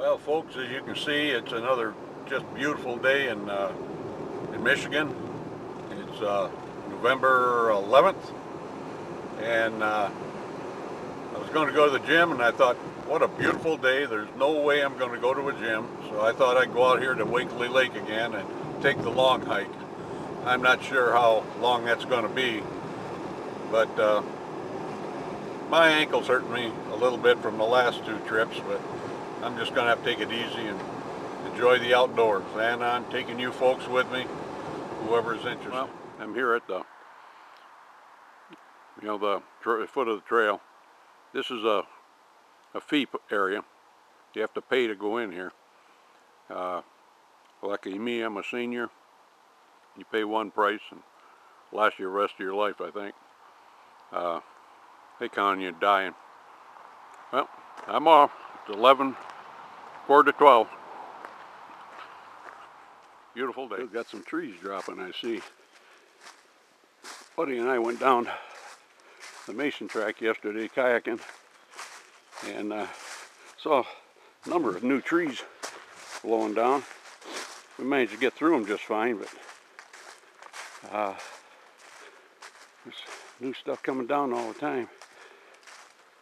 Well, folks, as you can see, it's another just beautiful day in Michigan. It's November 11th, and I was going to go to the gym, and I thought, what a beautiful day. There's no way I'm going to go to a gym, so I thought I'd go out here to Wakley Lake again and take the long hike. I'm not sure how long that's going to be, but my ankles hurt me a little bit from the last two trips, but I'm just going to have to take it easy and enjoy the outdoors. And I'm taking you folks with me, whoever is interested. Well, I'm here at the, the foot of the trail. This is a fee area. You have to pay to go in here. Lucky me, I'm a senior. You pay one price and last you the rest of your life, I think. They count on you dying. Well, I'm off. It's 11, quarter to 12. Beautiful day. We've got some trees dropping, I see. Buddy and I went down the Mason track yesterday kayaking and saw a number of new trees blowing down. We managed to get through them just fine, but there's new stuff coming down all the time.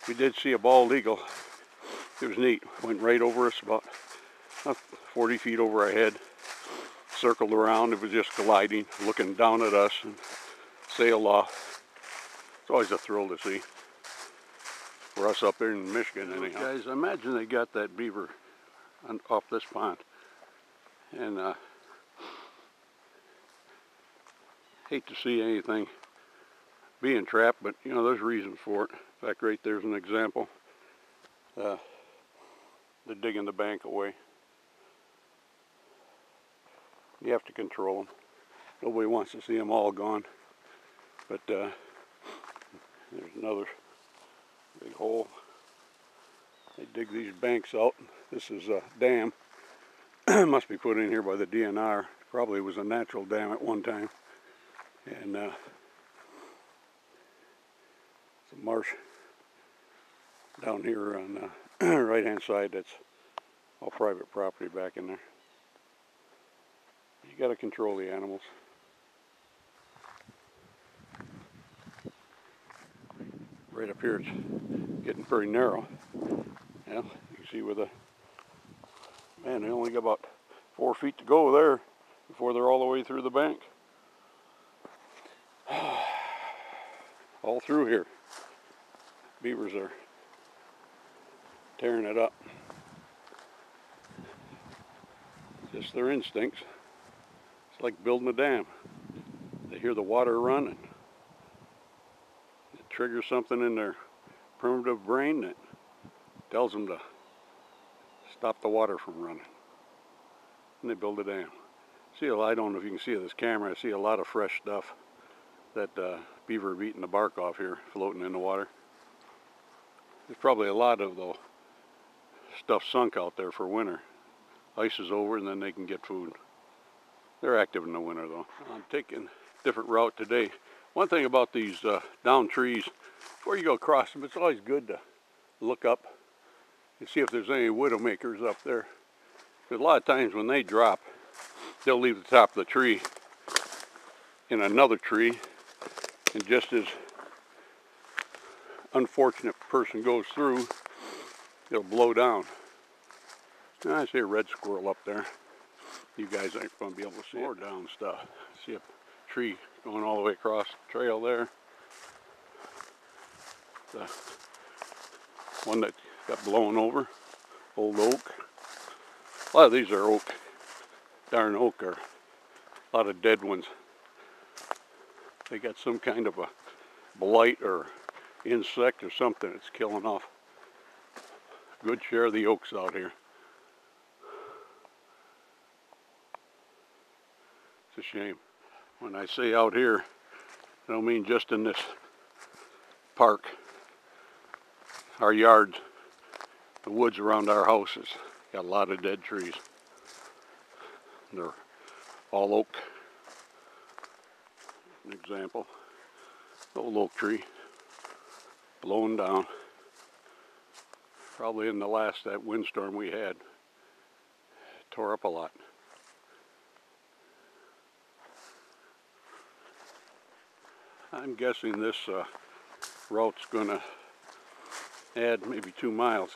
We did see a bald eagle. It was neat. Went right over us, about 40 feet over our head. Circled around. It was just gliding, looking down at us and sailed off. It's always a thrill to see. For us up there in Michigan, anyhow. Guys, imagine they got that beaver off this pond. And hate to see anything being trapped, but there's reason for it. In fact, right there's an example. They're digging the bank away. You have to control them. Nobody wants to see them all gone. But there's another big hole. They dig these banks out. This is a dam. Must be put in here by the DNR. Probably was a natural dam at one time. And it's a marsh down here on the right hand side. That's all private property back in there. You got to control the animals. Right up here it's getting pretty narrow. Yeah, you can see where they only got about 4 feet to go there before they're all the way through the bank. All through here. Beavers are tearing it up. Just their instincts. It's like building a dam. They hear the water run and it triggers something in their primitive brain that tells them to stop the water from running. And they build a dam. I don't know if you can see this camera, I see a lot of fresh stuff that beaver have eaten the bark off here floating in the water. There's probably a lot of the stuff sunk out there for winter. Ice is over and then they can get food. They're active in the winter though. I'm taking a different route today. One thing about these down trees, before you go across them, it's always good to look up and see if there's any widowmakers up there. Because a lot of times when they drop, they'll leave the top of the tree in another tree, and just as unfortunate person goes through, it'll blow down. And I see a red squirrel up there. You guys ain't going to be able to see more down stuff. See a tree going all the way across the trail there. The one that got blown over, old oak. A lot of these are oak, darn oak, are a lot of dead ones. They got some kind of a blight or insect or something that's killing off a good share of the oaks out here. It's a shame. When I say out here, I don't mean just in this park. Our yards, the woods around our houses, got a lot of dead trees. They're all oak. An example, old oak tree blown down. Probably in the last that windstorm we had. tore up a lot. I'm guessing this route's gonna add maybe 2 miles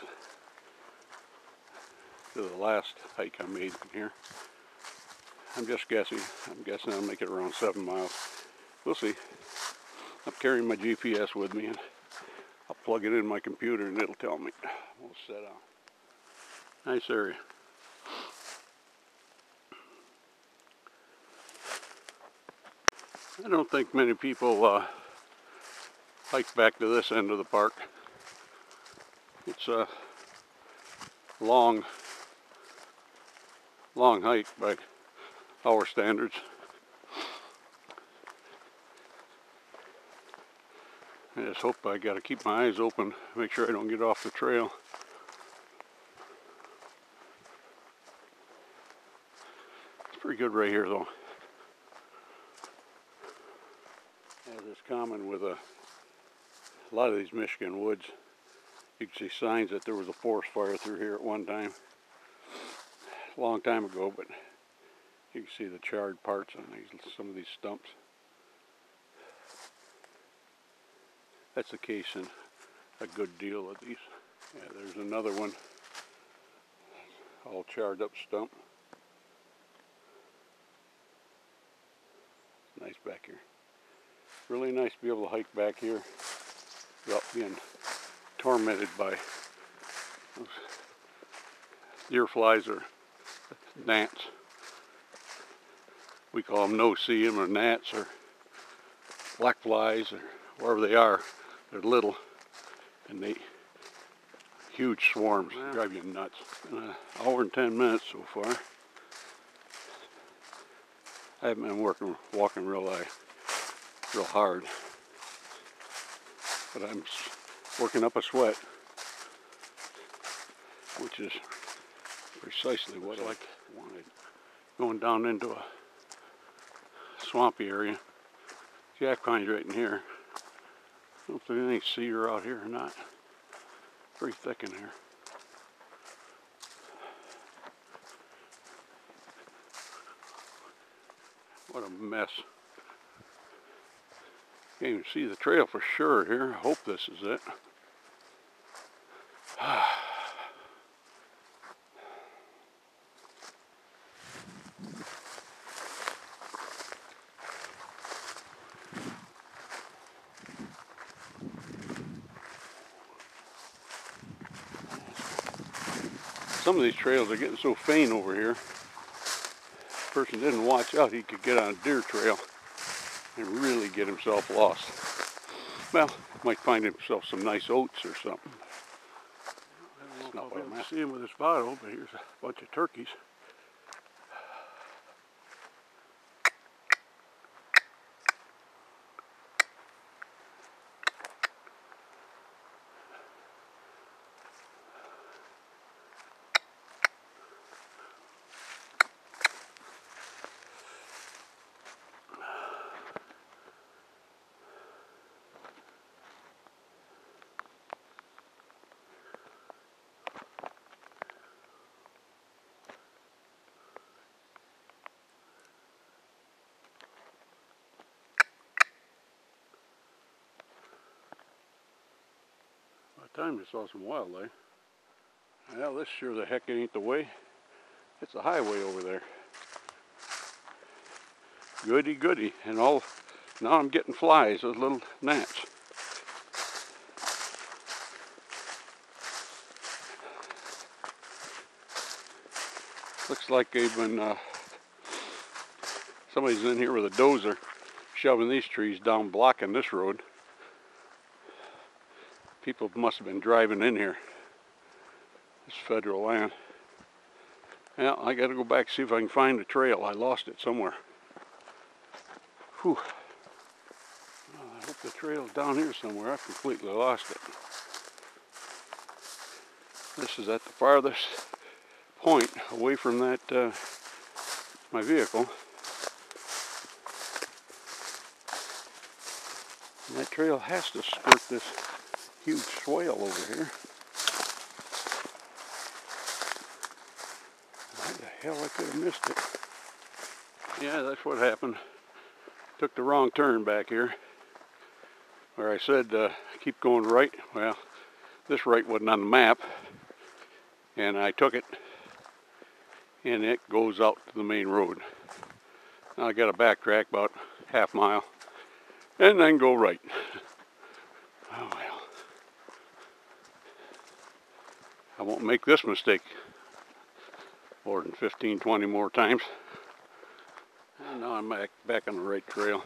to the last hike I made in here. I'm just guessing. I'm guessing I'll make it around 7 miles. We'll see. I'm carrying my GPS with me, and I'll plug it in my computer and it'll tell me. We'll set out. Nice area. I don't think many people hike back to this end of the park. It's a long hike by our standards. I just hope I gotta keep my eyes open, make sure I don't get off the trail. It's pretty good right here though. As is common with a lot of these Michigan woods, you can see signs that there was a forest fire through here at one time. A long time ago, but you can see the charred parts on some of these stumps. That's the case in a good deal of these. Yeah, there's another one, all charred up stump. Nice back here. Really nice to be able to hike back here without being tormented by those deer flies or gnats. We call them no-see-em or gnats or black flies or wherever they are. They're little and they huge swarms. Wow. Drive you nuts. An hour and 10 minutes so far. I haven't been walking real hard, but I'm working up a sweat, which is precisely what I wanted. Going down into a swampy area. Jack pines right in here. I don't know if there's any cedar out here or not. Pretty thick in here. What a mess. Can't even see the trail for sure here. I hope this is it. Some of these trails are getting so faint over here. If a person didn't watch out, he could get on a deer trail and really get himself lost. Well, might find himself some nice oats or something. I don't know if I'll be able to see him with this Vado, but here's a bunch of turkeys. Time I saw some wildlife. Well, this sure the heck ain't the way. It's a highway over there. Goody goody. And all now I'm getting flies, those little gnats. Looks like they've been somebody's in here with a dozer shoving these trees down, blocking this road. People must have been driving in here. It's federal land. Well, I gotta go back and see if I can find the trail. I lost it somewhere. Whew. Well, I hope the trail's down here somewhere. I completely lost it. This is at the farthest point away from that my vehicle. And that trail has to skirt this huge swale over here. Why the hell, I could have missed it. Yeah, that's what happened. Took the wrong turn back here. Where I said keep going right. Well, this right wasn't on the map. And I took it. And it goes out to the main road. Now I got to backtrack about half mile. And then go right. Oh well. I won't make this mistake more than 15, 20 more times. And now I'm back on the right trail.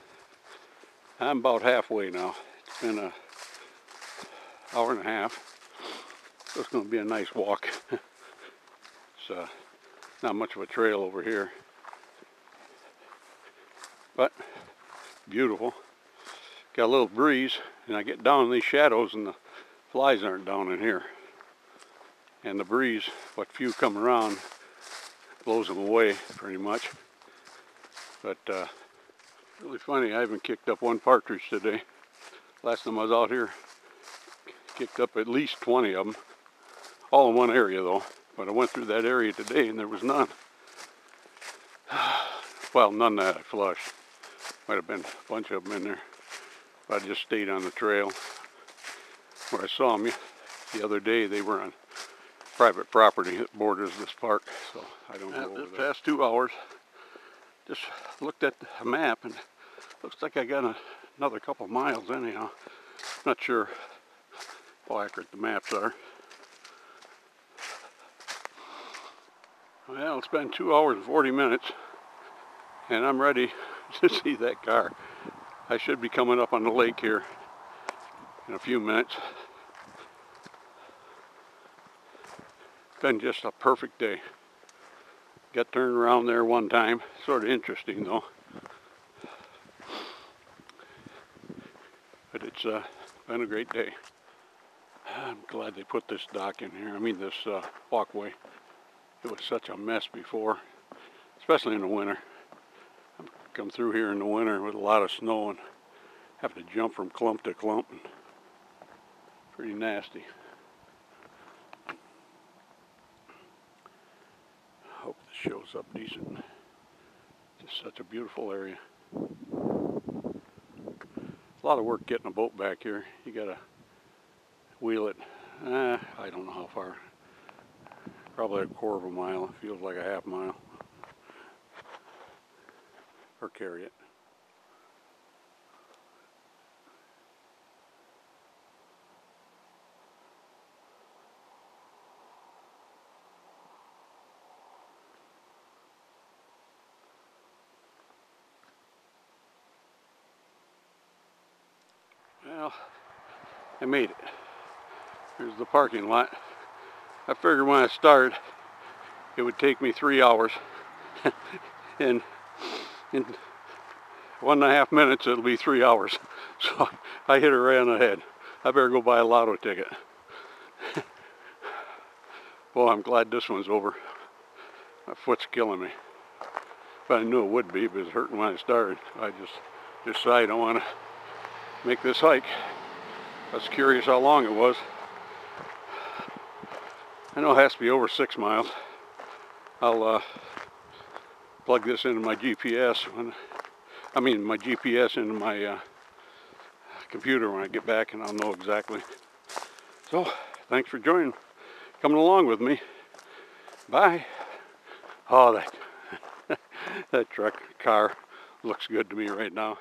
I'm about halfway now. It's been an hour and a half. So it's going to be a nice walk. It's not much of a trail over here. But beautiful. Got a little breeze, and I get down in these shadows and the flies aren't down in here. And the breeze, what few come around, blows them away pretty much. But really funny, I haven't kicked up one partridge today. Last time I was out here, kicked up at least 20 of them. All in one area though. But I went through that area today and there was none. Well, none that I flushed. Might have been a bunch of them in there. But I just stayed on the trail. Where I saw them the other day, they were on private property that borders this park. So I don't go over there. Past 2 hours. Just looked at the map and looks like I got another couple miles anyhow. Not sure how accurate the maps are. Well, it's been 2 hours and 40 minutes and I'm ready to see that car. I should be coming up on the lake here in a few minutes. It's been just a perfect day. Got turned around there one time. Sort of interesting though. But it's been a great day. I'm glad they put this dock in here. I mean this walkway. It was such a mess before, especially in the winter. I come through here in the winter with a lot of snow and have to jump from clump to clump. And pretty nasty. Hope this shows up decent. Just such a beautiful area. A lot of work getting a boat back here. You gotta wheel it, I don't know how far. Probably a quarter of a mile. It feels like a half mile. Or carry it. Well, I made it. Here's the parking lot. I figured when I started, it would take me 3 hours. In 1.5 minutes, it'll be 3 hours. So I hit it right on the head. I better go buy a lotto ticket. Well, I'm glad this one's over. My foot's killing me. But I knew it would be, but it was hurting when I started. I just decided I want to make this hike. I was curious how long it was. I know it has to be over 6 miles. I'll plug this into my GPS my GPS into my computer when I get back, and I'll know exactly. So, thanks for coming along with me. Bye. Oh, that car looks good to me right now.